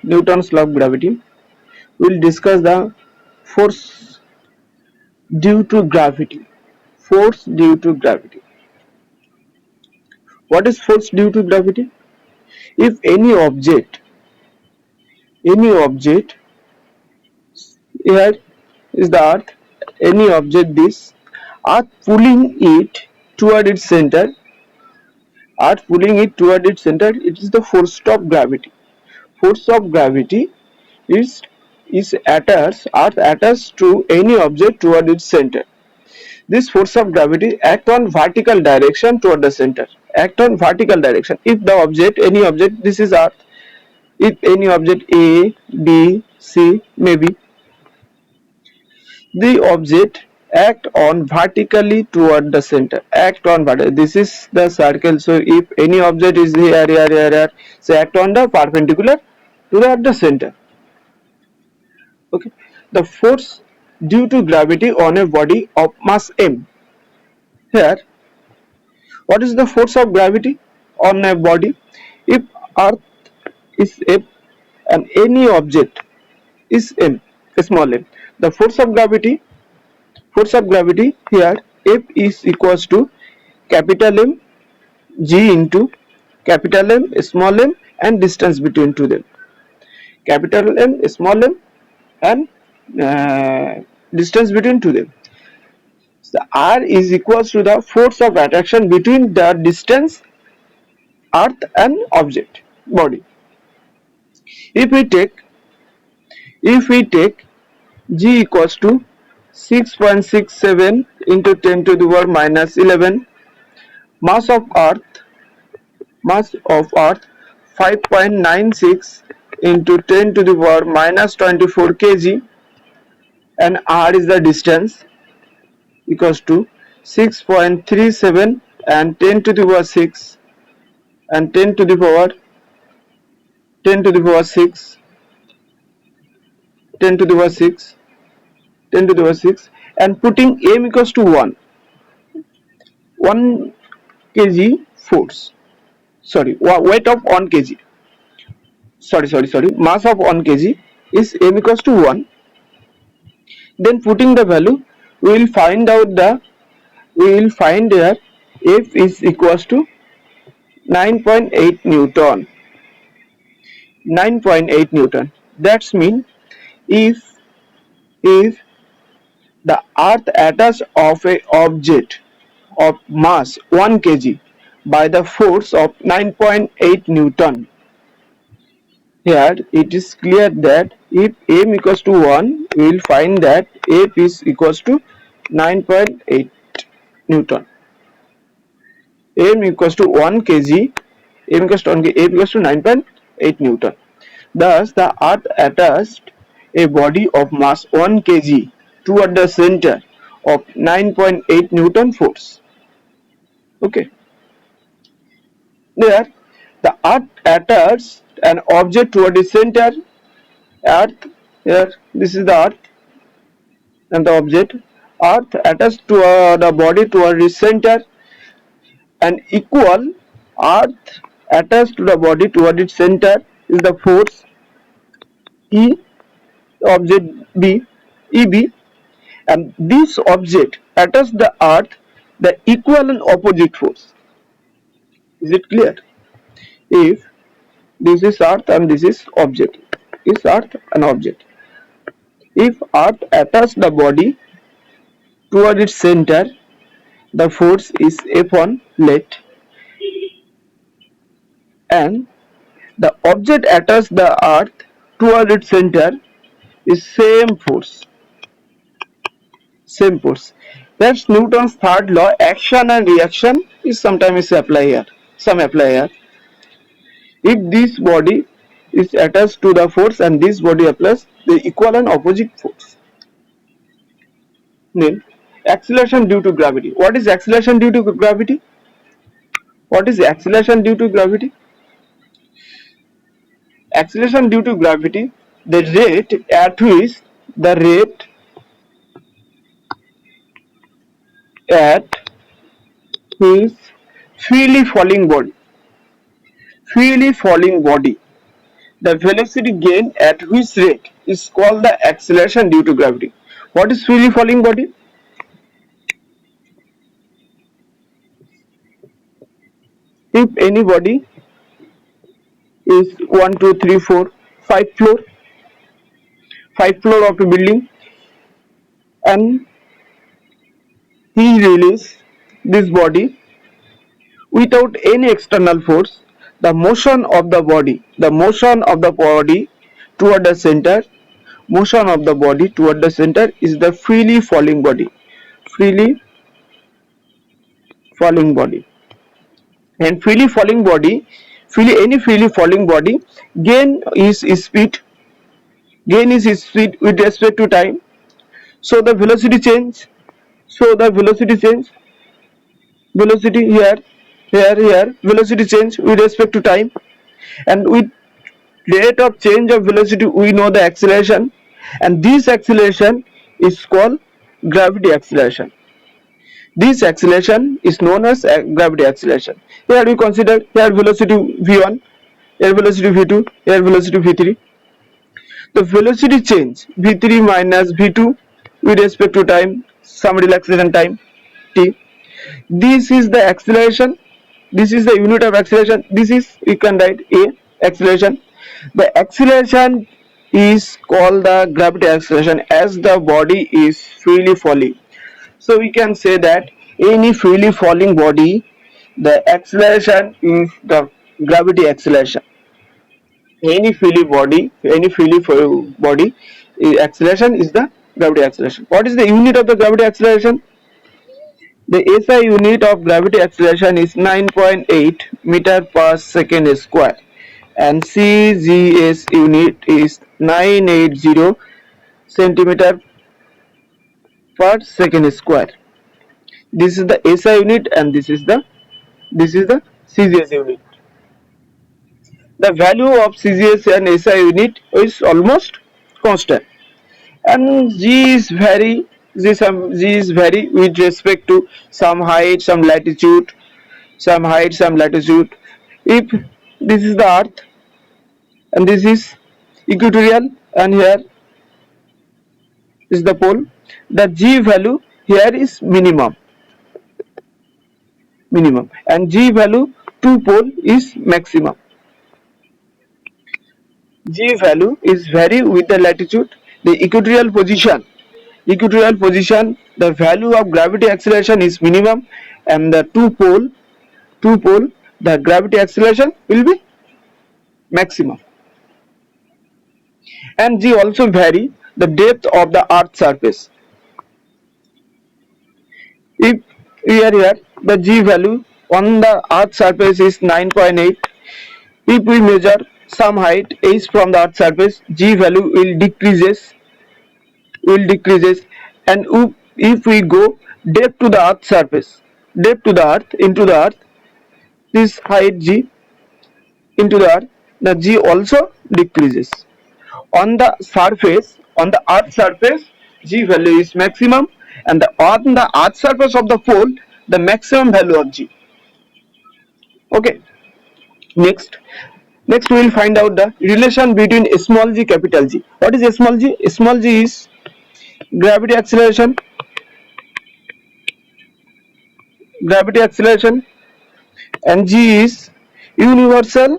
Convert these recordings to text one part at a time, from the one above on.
Newton's law of gravity, we'll discuss the force due to gravity. Force due to gravity. What is force due to gravity? If any object here is the earth, any object this, earth pulling it toward its center, it is the force of gravity. Force of gravity is earth attached to any object toward its center. This force of gravity act on vertical direction toward the center. Act on vertical direction. If the object, any object, this is earth, if any object A, B, C, maybe, the object act on vertically toward the center. Act on vertical. This is the circle. So if any object is here, so act on the perpendicular to the center. Okay. The force due to gravity on a body of mass m. Here, what is the force of gravity on a body? If earth is F and any object is m, small m, the force of gravity here, F is equals to capital M G into capital M small m and distance between to them. Capital M small m and distance between to them. So R is equals to the force of attraction between the distance earth and object body. If we take G equals to 6.67 into 10 to the power minus 11, mass of earth 5.96 into 10 to the power minus 24 kg, and R is the distance, equals to 6.37 and 10 to the power 6 and 10 to the power 6 10 to the power 6 and putting m equals to 1 kg force, weight of 1 kg, mass of 1 kg is m equals to 1. Then putting the value, we will find here F is equals to 9.8 Newton. 9.8 Newton. That's mean if the earth attached of a object of mass 1 kg by the force of 9.8 Newton, here it is clear that if m equals to 1, we will find that F is equals to 9.8 Newton. M equals to 1 kg, m equals to 1 kg, F equals to 9.8 Newton. Thus, the earth attached a body of mass 1 kg toward the center of 9.8 Newton force. Okay. There, the earth attached an object toward its center. Earth, here, this is the earth and the object. Earth attached to the body toward its center, and equal earth attached to the body toward its center is the force E, object B, EB, and this object attached the earth the equal and opposite force. Is it clear? If this is earth and this is object, is earth and object. If earth attached the body toward its center, the force is F1 let, and the object attached the earth toward its center is same force. That's Newton's third law. Action and reaction is sometimes apply here. Some apply here. If this body is attached to the force and this body applies the equal and opposite force. Then acceleration due to gravity. What is acceleration due to gravity? What is acceleration due to gravity? Acceleration due to gravity, the rate at which freely falling body The velocity gain at which rate is called the acceleration due to gravity. What is freely falling body? If any body is 1, 2, 3, 4, 5 floor, 5 floor of a building, and he release this body without any external force, the motion of the body toward the center, motion of the body toward the center is the freely falling body, freely falling body. And freely falling body, gain is speed, with respect to time. So the velocity change, velocity here, velocity change with respect to time, and with rate of change of velocity we know the acceleration, and this acceleration is called gravity acceleration. This acceleration is known as gravity acceleration. Here we consider here velocity v1, here velocity v2, here velocity v3. The velocity change v3 minus v2 with respect to time, some relaxation time t. This is the acceleration, this is the unit of acceleration, this is, you can write a acceleration. The acceleration is called the gravity acceleration as the body is freely falling. So we can say that any freely falling body, the acceleration is the gravity acceleration. Any freely body, acceleration is the gravity acceleration. What is the unit of the gravity acceleration? The SI unit of gravity acceleration is 9.8 meter per second square, and CGS unit is 980 centimeter per second square. This is the SI unit, and this is the CGS unit. The value of CGS and SI unit is almost constant, and G is vary with respect to some height, some latitude, If this is the earth and this is equatorial and here is the pole, the G value here is minimum, and G value to pole is maximum. G value is vary with the latitude. The equatorial position, the value of gravity acceleration is minimum, and the two pole, the gravity acceleration will be maximum. And G also vary the depth of the earth surface. If we are here, the G value on the earth surface is 9.8. If we measure some height h from the earth surface, G value will decreases, and if we go depth to the earth surface, into the earth, this height G into the earth, the G also decreases. On the earth surface, G value is maximum, and on the earth surface of the pole, the maximum value of G. Okay, next we will find out the relation between small g, capital G. What is small g? Small g is gravity acceleration, and G is universal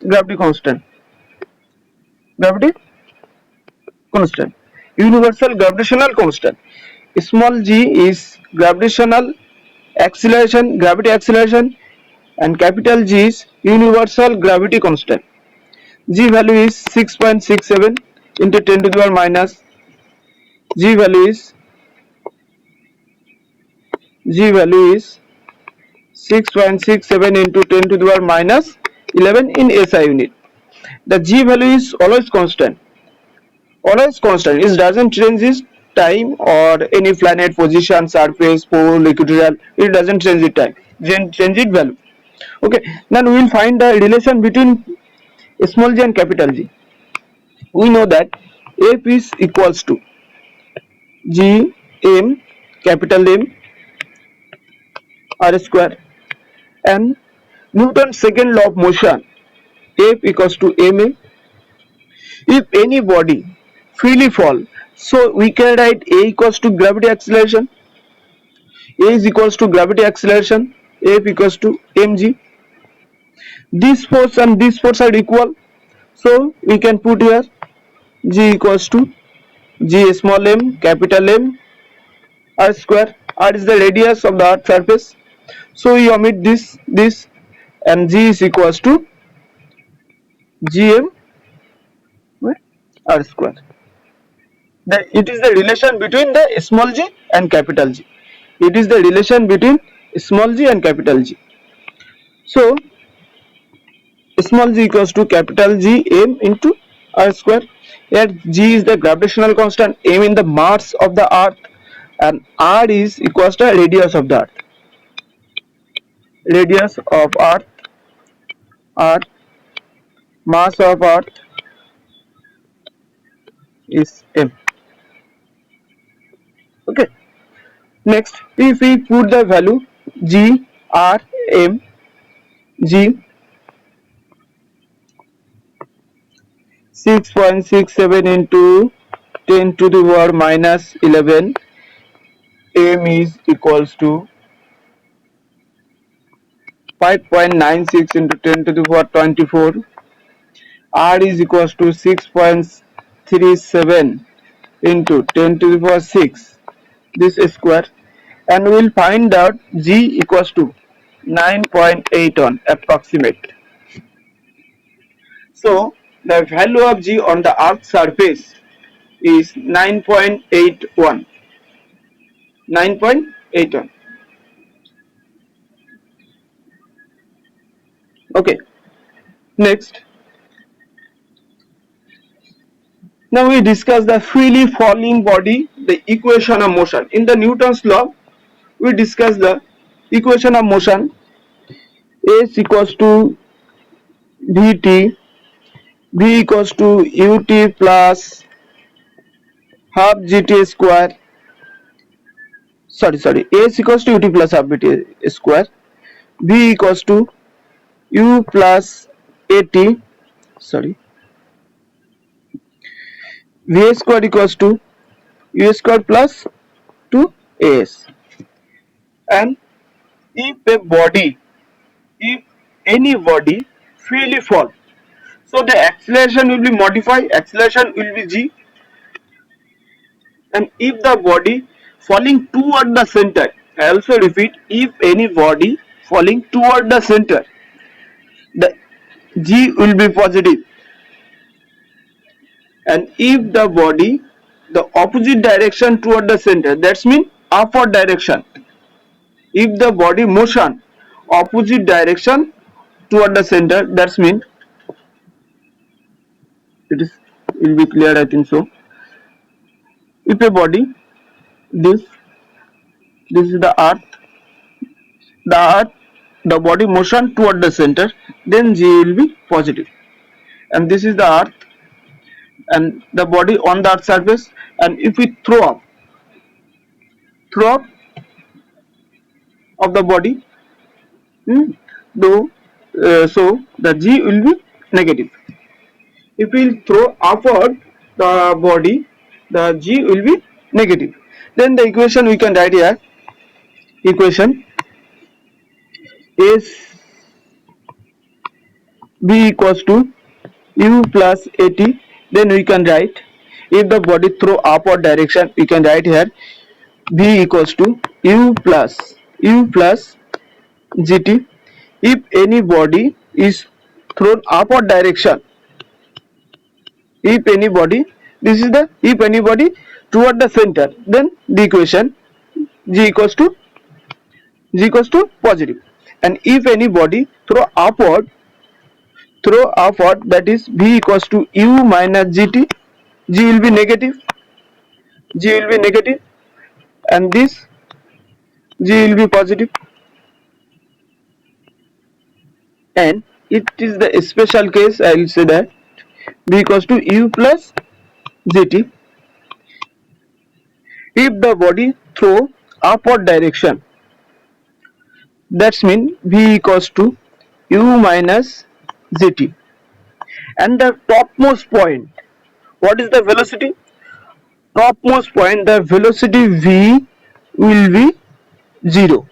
gravity constant. Universal gravitational constant. Small g is gravity acceleration, and capital G is universal gravity constant. G value is 6.67 into 10 to the power minus. G value is 6.67 into 10 to the power minus 11 in SI unit. The G value is always constant. It doesn't change its time or any planet position, surface, pole, equatorial. It doesn't change its time, change its value. Okay, then we will find the relation between small g and capital G. We know that F is equals to G M, capital M, R square, and Newton's second law of motion, F equals to ma. If any body freely fall, so we can write A equals to gravity acceleration. A is equals to gravity acceleration, F equals to mg. This force and this force are equal, so we can put here G equals to G small m capital M r square. R is the radius of the earth surface, so we omit this, and G is equals to Gm r square. It is the relation between the small g and capital G. It is the relation between small g and capital G. So small g equals to capital G m into r square. Here G is the gravitational constant, m in the mass of the earth, and r is equals to radius of the earth. Radius of earth, r, mass of earth is m. Okay. Next, if we put the value G, R, M, G 6.67 into 10 to the power minus 11, M is equals to 5.96 into 10 to the power 24, R is equals to 6.37 into 10 to the power 6, this square, and we will find out G equals to 9.81 approximate. So the value of G on the earth's surface is 9.81. 9.81. Okay. Next, now we discuss the freely falling body, the equation of motion. In the Newton's law, we discuss the equation of motion. S equals to Vt, V equals to Ut plus half Gt square. Sorry. S equals to Ut plus half Gt square. V equals to U plus At. V square equals to U square plus 2As. And if any body freely fall, so the acceleration will be modified, acceleration will be G, and if the body falling toward the center, I also repeat, if any body falling toward the center, the G will be positive, and if the body the opposite direction toward the center, that's mean upward direction. If the body motion opposite direction toward the center, that's mean it is will be clear, I think so. If a body, this is the earth, the body motion toward the center, then G will be positive, and this is the earth and the body on the earth surface, and if we throw up of the body, so the G will be negative. If we throw upward the body, the G will be negative. Then the equation we can write here, equation is B equals to U plus At. Then we can write, if the body throw upward direction, we can write here B equals to U plus Gt. If any body is thrown upward direction, if anybody toward the center, then the equation G equals to positive, and if anybody throw upward, that is V equals to U minus Gt, G will be negative, and this G will be positive, and it is the special case, I will say that B equals to U plus Gt. If the body throw upward direction, that's mean V equals to u minus gt, and the topmost point, what is the velocity? Topmost point, the velocity v will be 0.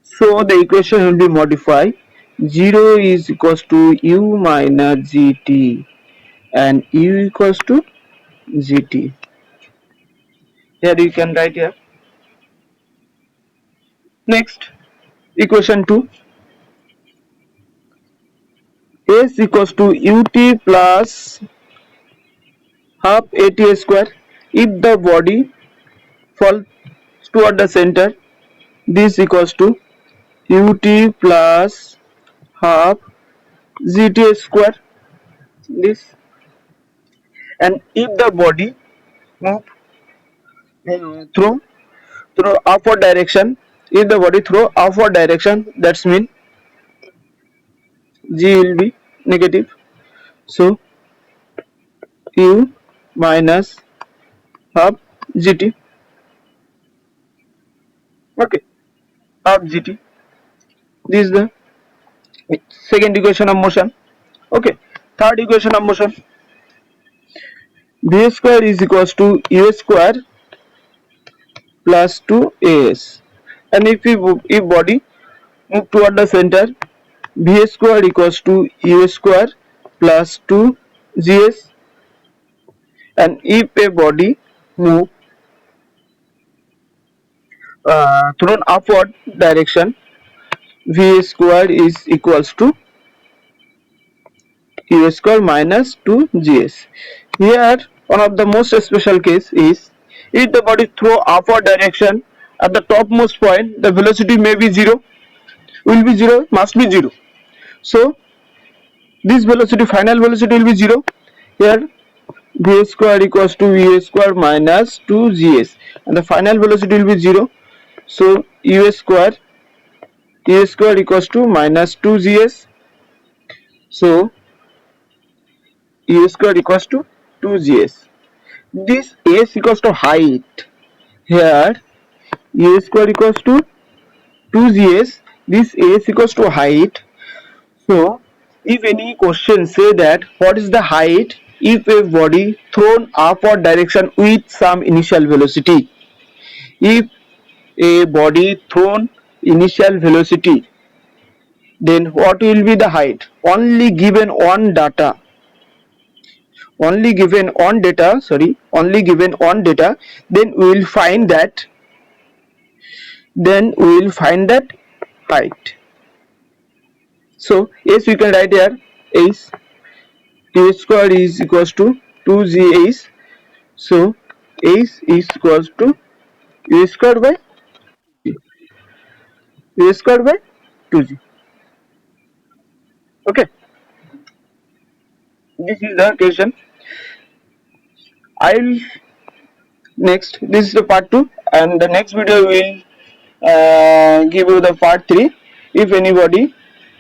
So the equation will be modified. 0 is equals to u minus gt and u equals to gt. Here you can write here. Next, equation 2. S equals to ut plus half at square. If the body falls toward the center, this equals to ut plus half gt square. This, and if the body move through upward direction, if the body through upward direction, that's mean g will be negative. So u minus half gt. Okay, half gt. This is the second equation of motion. Okay, third equation of motion. V square is equals to u square plus 2as, and if body move toward the center, v square equals to u square plus 2gs, and if a body move thrown upward direction, v square is equals to u square minus 2gs. Here one of the most special case is if the body throw upward direction, at the topmost point the velocity may be 0, will be 0, must be 0. So this velocity, final velocity will be 0. Here v square equals to u square minus 2gs, and the final velocity will be 0. So u square equals to minus 2gs. So u square equals to 2gs. This s equals to height. Here u square equals to 2gs. This s equals to height. So if any question say that what is the height if a body thrown upward direction with some initial velocity, if a body thrown initial velocity, then what will be the height? Only given on data, then we will find that height. So yes, we can write here is u square is equals to 2gs. So is equals to u square by 2g. Okay, this is the question. I'll next, this is the part 2, and the next video will give you the part 3. If anybody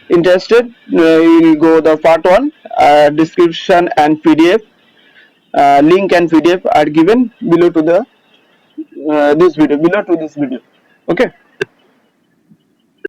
interested, you will go the part 1. Description and pdf link and pdf are given below to the this video, okay.